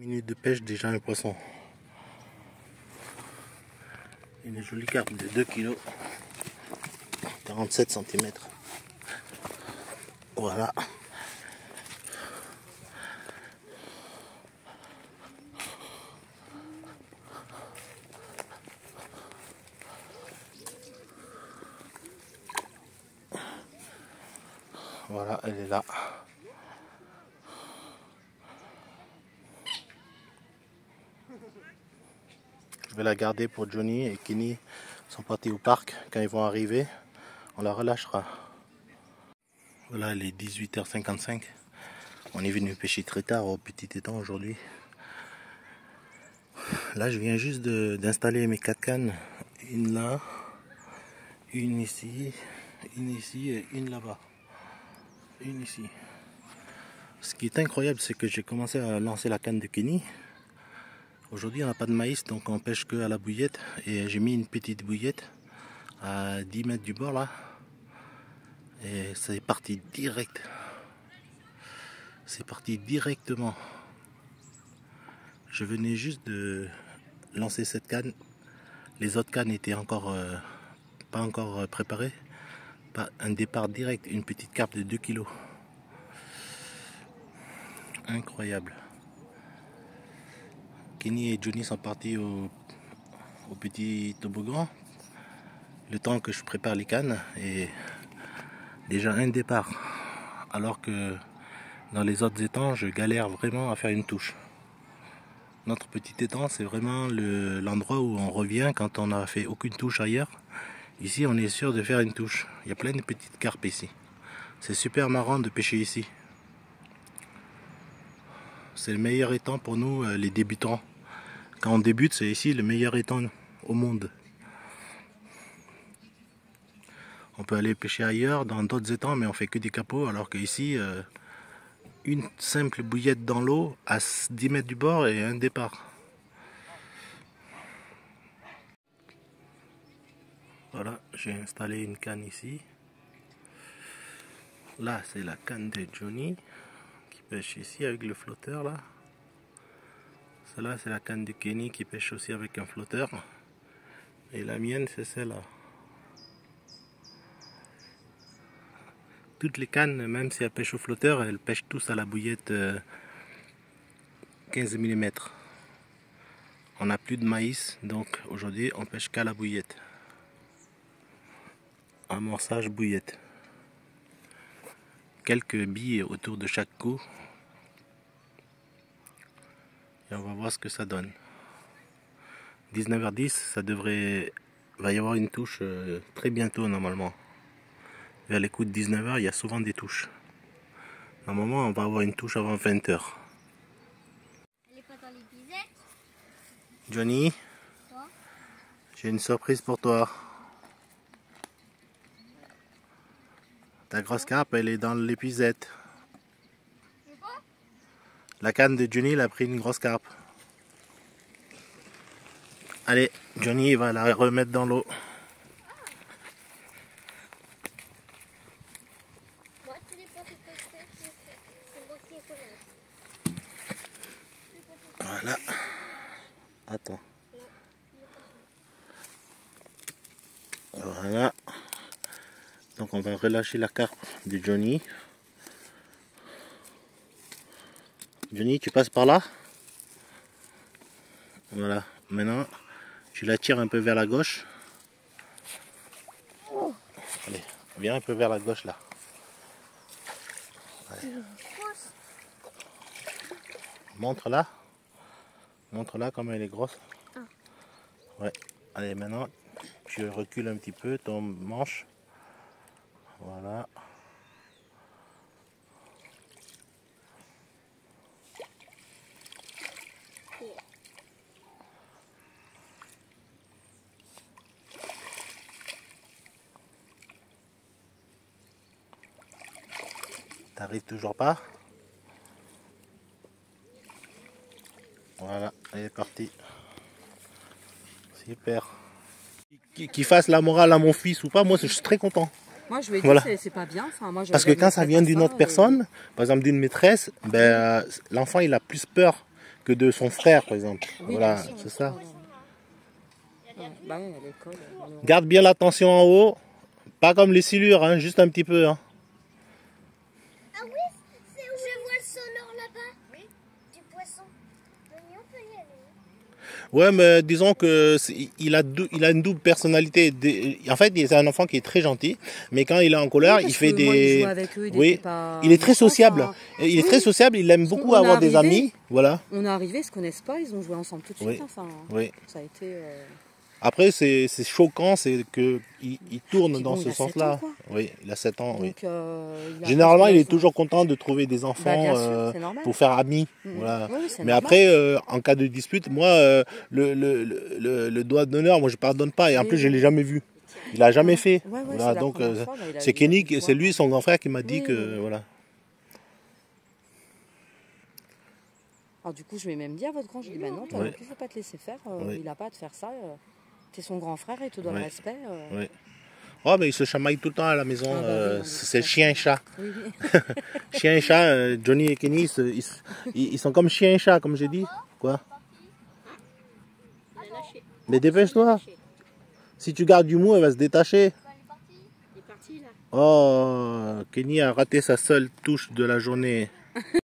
Minute de pêche, déjà un poisson. Une jolie carpe de 2 kg, 47 cm. Voilà. Voilà, elle est là. Je vais la garder pour Johnny et Kenny sont partis au parc. Quand ils vont arriver, on la relâchera. Voilà, il est 18h55. On est venu pêcher très tard au petit étang aujourd'hui. Là, je viens juste d'installer mes 4 cannes. Une là, une ici et une là-bas. Une ici. Ce qui est incroyable, c'est que j'ai commencé à lancer la canne de Kenny. Aujourd'hui, on n'a pas de maïs, donc on pêche que à la bouillette. Et j'ai mis une petite bouillette à 10 mètres du bord là. Et c'est parti direct. C'est parti directement. Je venais juste de lancer cette canne. Les autres cannes étaient encore pas encore préparées. Un départ direct, une petite carpe de 2 kg. Incroyable. Kenny et Johnny sont partis au petit toboggan. Le temps que je prépare les cannes et déjà un départ. Alors que dans les autres étangs, je galère vraiment à faire une touche. Notre petit étang, c'est vraiment l'endroit où on revient quand on n'a fait aucune touche ailleurs. Ici, on est sûr de faire une touche. Il y a plein de petites carpes ici. C'est super marrant de pêcher ici. C'est le meilleur étang pour nous, les débutants. Quand on débute, c'est ici le meilleur étang au monde. On peut aller pêcher ailleurs, dans d'autres étangs, mais on fait que des capots, alors qu'ici, une simple bouillette dans l'eau à 10 mètres du bord et un départ. Voilà, j'ai installé une canne ici. Là, c'est la canne de Johnny qui pêche ici avec le flotteur là. Celle-là, c'est la canne de Kenny qui pêche aussi avec un flotteur. Et la mienne, c'est celle-là. Toutes les cannes, même si elles pêchent au flotteur, elles pêchent tous à la bouillette 15 mm. On n'a plus de maïs, donc aujourd'hui on pêche qu'à la bouillette. Amorçage bouillette. Quelques billes autour de chaque coup. Et on va voir ce que ça donne. 19h10, va y avoir une touche très bientôt normalement. Vers les coups de 19h, il y a souvent des touches. Normalement, on va avoir une touche avant 20h. Elle est pas dans l'épisode. Johnny, j'ai une surprise pour toi. Ta grosse carpe, elle est dans l'épuisette. La canne de Johnny, il a pris une grosse carpe. Allez, Johnny, il va la remettre dans l'eau. Voilà. Attends. Voilà. Donc on va relâcher la carpe de Johnny. Johnny, tu passes par là. Voilà. Maintenant, tu la tires un peu vers la gauche. Allez, viens un peu vers la gauche là. Montre-la. Montre-la comme elle est grosse. Ouais. Allez, maintenant, tu recules un petit peu ton manche. Voilà. T'arrives toujours pas? Voilà, elle est partie. Super. Qu'il fasse la morale à mon fils ou pas, moi je suis très content. Moi je lui ai dit Voilà. c'est pas bien. Enfin, moi, parce que quand ça vient d'une autre personne, par exemple d'une maîtresse, ben, l'enfant il a plus peur que de son frère, par exemple. Oui, Voilà, bien sûr, c'est ça. Ouais, bah oui, à l'école. Garde bien l'attention en haut. Pas comme les silures, hein, juste un petit peu. Hein. Ah oui, c'est où je vois le sonore là-bas. Oui. Du poisson. Mais on peut y aller. Ouais, mais disons que il a une double personnalité. En fait, c'est un enfant qui est très gentil, mais quand il est en colère, Oui, il parce fait que moi, il des. jouait avec eux, il Oui, était pas il est très méchant, sociable. enfin. Il est Oui, très sociable. Il aime parce beaucoup qu'on est avoir des arrivé- amis. Voilà. On est arrivé, ils se connaissent pas, ils ont joué ensemble tout de suite. Oui. Enfin, Oui. ça a été. Après, c'est choquant, c'est que il tourne Puis dans bon, ce il a 7 ans, sens-là. quoi. Oui, il a 7 ans. Oui. Donc, il a Généralement, pas il est ce toujours content de trouver des Bah, enfants bien sûr, c'est normal. pour faire amis. Mhm. Voilà. Oui, oui, c'est Mais normal. après, en cas de dispute, moi, le doigt d'honneur, moi, je pardonne pas. Et en Oui, plus, je oui. l'ai jamais vu. Il a jamais fait. Ouais, ouais, Voilà, c'est la donc première fois, bah, il a c'est vu Kenny, une c'est fois. lui, son grand frère, qui m'a dit Oui, que oui. voilà. Alors du coup, je lui ai même dit à votre grand, je lui ai dit, bah non, toi Oui. non plus, faut pas te laisser faire, Oui. il a pas à te faire ça, t'es son grand frère, il te doit le Oui. respect. Oui. Oh, mais il se chamaille tout le temps à la maison. Ah bah oui, non, C'est chien et chat. Oui, oui. Chien et chat, Johnny et Kenny, ils sont comme chien et chat, comme j'ai dit. Quoi? Mais dépêche-toi. Si tu gardes du mou, elle va se détacher. Il est parti là. Oh, Kenny a raté sa seule touche de la journée.